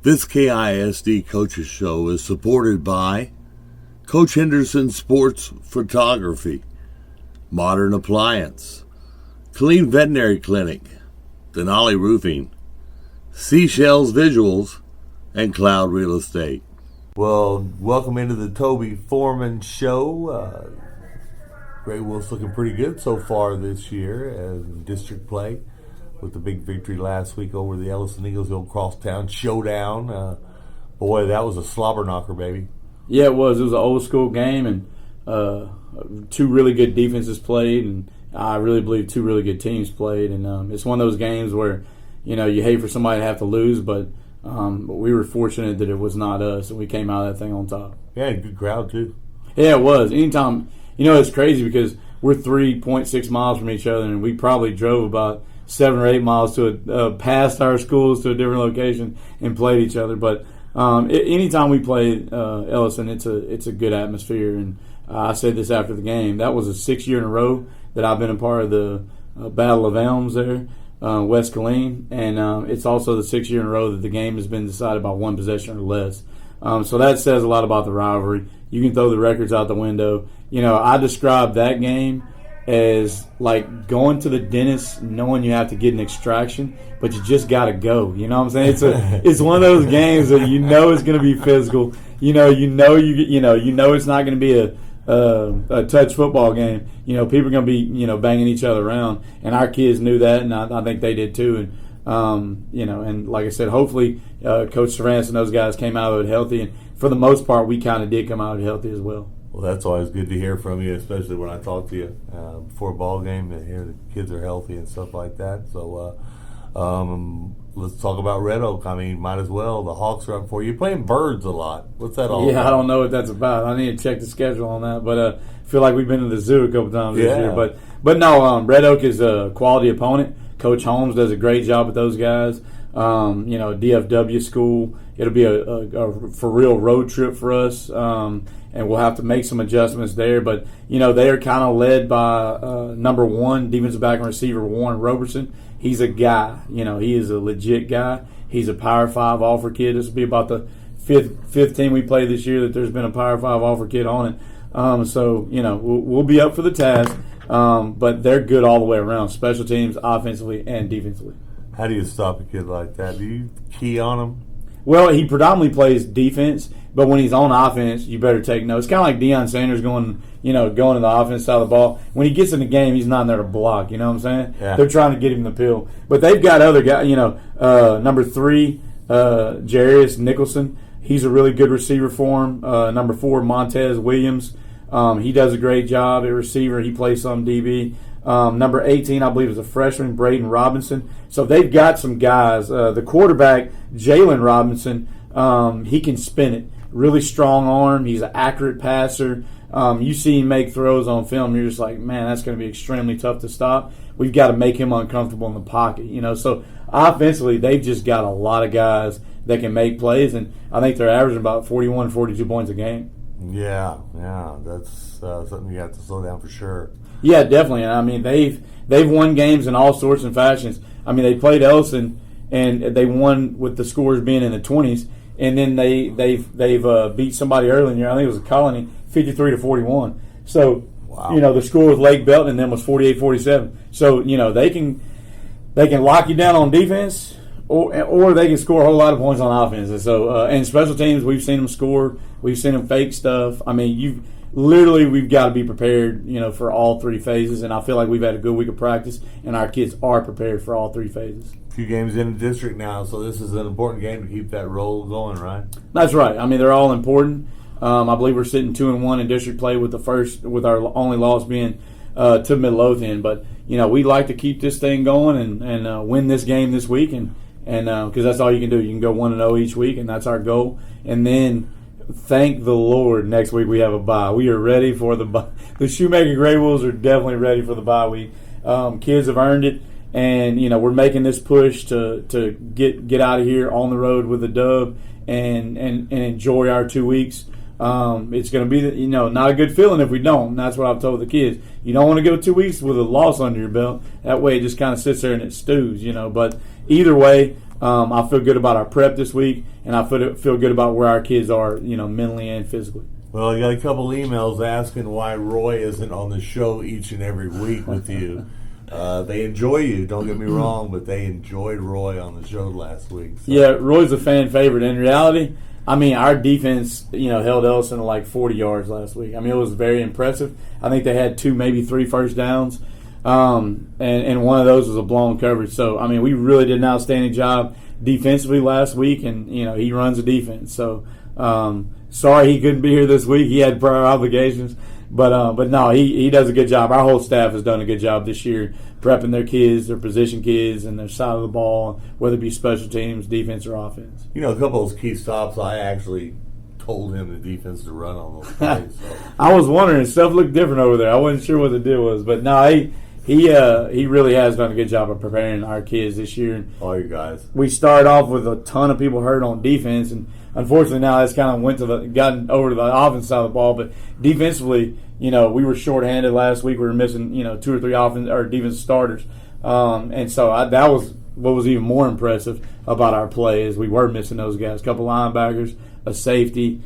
This KISD Coaches Show is supported by Coach Henderson Sports Photography, Modern Appliance, Clean Veterinary Clinic, Denali Roofing, Seashells Visuals, and Cloud Real Estate. Well, welcome into the Toby Foreman Show. Grey Wolves looking pretty good so far this year in district play with the big victory last week over the Ellison Eagles, the old crosstown showdown. Boy, that was a slobber knocker, baby. Yeah, it was. It was an old school game, and two really good defenses played, and I really believe two really good teams played. And it's one of those games where, you hate for somebody to have to lose, but we were fortunate that it was not us, and we came out of that thing on top. Yeah, good crowd, too. Yeah, it was. Anytime, it's crazy because we're 3.6 miles from each other, and we probably drove about 7 or 8 miles to past our schools to a different location and played each other. But anytime we play Ellison, it's a good atmosphere. And I said this after the game. That was the 6th year in a row that I've been a part of the Battle of Elms there, West Killeen, and it's also the 6th year in a row that the game has been decided by one possession or less. So that says a lot about the rivalry. You can throw the records out the window. I describe that game as like going to the dentist knowing you have to get an extraction, but you just got to go. You know what I'm saying? It's one of those games that it's going to be physical. It's not going to be a touch football game. People are going to be banging each other around, and our kids knew that, and I think they did too. And and like I said, hopefully Coach Cervantes and those guys came out of it healthy, and for the most part, we kind of did come out of it healthy as well. Well, that's always good to hear from you, especially when I talk to you before a ball game and hear the kids are healthy and stuff like that. So let's talk about Red Oak. I mean, might as well. The Hawks are up for you. You're playing Birds a lot. What's that all about? Yeah, I don't know what that's about. I need to check the schedule on that. But I feel like we've been to the zoo a couple times this year. But no, Red Oak is a quality opponent. Coach Holmes does a great job with those guys. DFW school. It'll be a for real road trip for us. And we'll have to make some adjustments there. But, they are kind of led by number 1 defensive back and receiver, Warren Roberson. He's a guy. He is a legit guy. He's a Power 5 offer kid. This will be about the fifth team we played this year that there's been a Power 5 offer kid on it. So, we'll be up for the task. But they're good all the way around, special teams, offensively, and defensively. How do you stop a kid like that? Do you key on him? Well, he predominantly plays defense, but when he's on offense, you better take notes. It's kind of like Deion Sanders going to the offense side of the ball. When he gets in the game, he's not in there to block. You know what I'm saying? Yeah. They're trying to get him the pill. But they've got other guys. Number 3, Jarius Nicholson. He's a really good receiver for him. Number 4, Montez Williams. He does a great job at receiver. He plays some DB. Number 18, I believe, is a freshman, Braden Robinson. So they've got some guys. The quarterback, Jalen Robinson, he can spin it. Really strong arm. He's an accurate passer. You see him make throws on film, you're just like, man, that's going to be extremely tough to stop. We've got to make him uncomfortable in the pocket. So offensively, they've just got a lot of guys that can make plays, and I think they're averaging about 41, 42 points a game. Yeah, that's something you have to slow down for sure. Yeah, definitely. I mean, they've won games in all sorts and fashions. I mean, they played Ellison and they won with the scores being in the 20s, and then they've beat somebody early in the year. I think it was a Colony, 53-41. So, wow. The score with Lake Belton and them was 48-47. So, they can lock you down on defense, or they can score a whole lot of points on offense. And so, and special teams, we've seen them score. We've seen them fake stuff. I mean, we've got to be prepared, for all 3 phases. And I feel like we've had a good week of practice, and our kids are prepared for all 3 phases. A few games in the district now, so this is an important game to keep that roll going, right? That's right. I mean, they're all important. I believe we're sitting 2-1 in district play with our only loss being to Midlothian. But we like to keep this thing going and win this game this week, and because that's all you can do. You can go 1-0 each week, and that's our goal. And then, thank the Lord, next week we have a bye. We are ready for the bye. The Shoemaker Grey Wolves are definitely ready for the bye week. Kids have earned it, and we're making this push to get out of here on the road with a dub and enjoy our 2 weeks. It's going to be not a good feeling if we don't. And that's what I've told the kids. You don't want to go 2 weeks with a loss under your belt. That way it just kind of sits there and it stews. But either way, I feel good about our prep this week, and I feel good about where our kids are, mentally and physically. Well, I got a couple emails asking why Roy isn't on the show each and every week with you. They enjoy you, don't get me wrong, but they enjoyed Roy on the show last week. So. Yeah, Roy's a fan favorite. In reality, our defense, held Ellison to like 40 yards last week. It was very impressive. I think they had 2, maybe 3 first downs, and one of those was a blown coverage. So, we really did an outstanding job defensively last week, and, he runs a defense. So, sorry he couldn't be here this week. He had prior obligations. But no, he does a good job. Our whole staff has done a good job this year prepping their kids, their position kids, and their side of the ball, whether it be special teams, defense, or offense. A couple of those key stops, I actually told him the defense to run on those plays. So. I was wondering. Stuff looked different over there. I wasn't sure what the deal was. But no, he really has done a good job of preparing our kids this year. All you guys. We started off with a ton of people hurt on defense, and unfortunately now that's kind of gotten over to the offense side of the ball. But defensively, we were shorthanded last week. We were missing 2 or 3 offense or defensive starters, and so that was what was even more impressive about our play is we were missing those guys. A couple linebackers, a safety,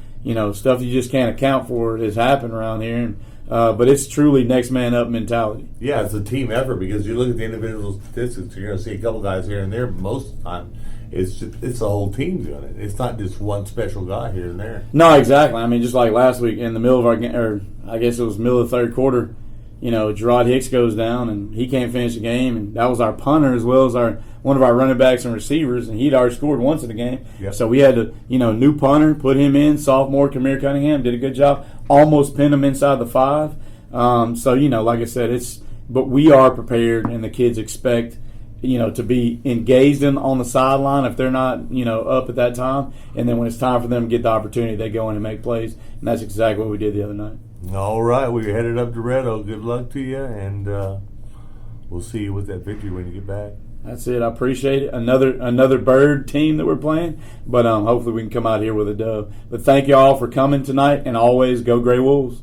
stuff you just can't account for has happened around here. And, but it's truly next man up mentality. Yeah, it's a team effort because you look at the individual statistics, you're going to see a couple guys here and there. Most of the time, it's the whole team doing it. It's not just one special guy here and there. No, exactly. Just like last week in the middle of our game, or I guess it was middle of the third quarter, Gerard Hicks goes down and he can't finish the game, and that was our punter as well as one of our running backs and receivers, and he'd already scored once in the game. Yep. So we had to, new punter, put him in, sophomore Kamir Cunningham, did a good job, almost pinned him inside the 5. So, like I said, but we are prepared, and the kids expect, to be engaged on the sideline if they're not, up at that time. And then when it's time for them to get the opportunity, they go in and make plays. And that's exactly what we did the other night. All right. We're headed up to Reddo. Good luck to you, and we'll see you with that victory when you get back. That's it. I appreciate it. Another Bird team that we're playing, but hopefully we can come out here with a dub. But thank you all for coming tonight, and always go Gray Wolves.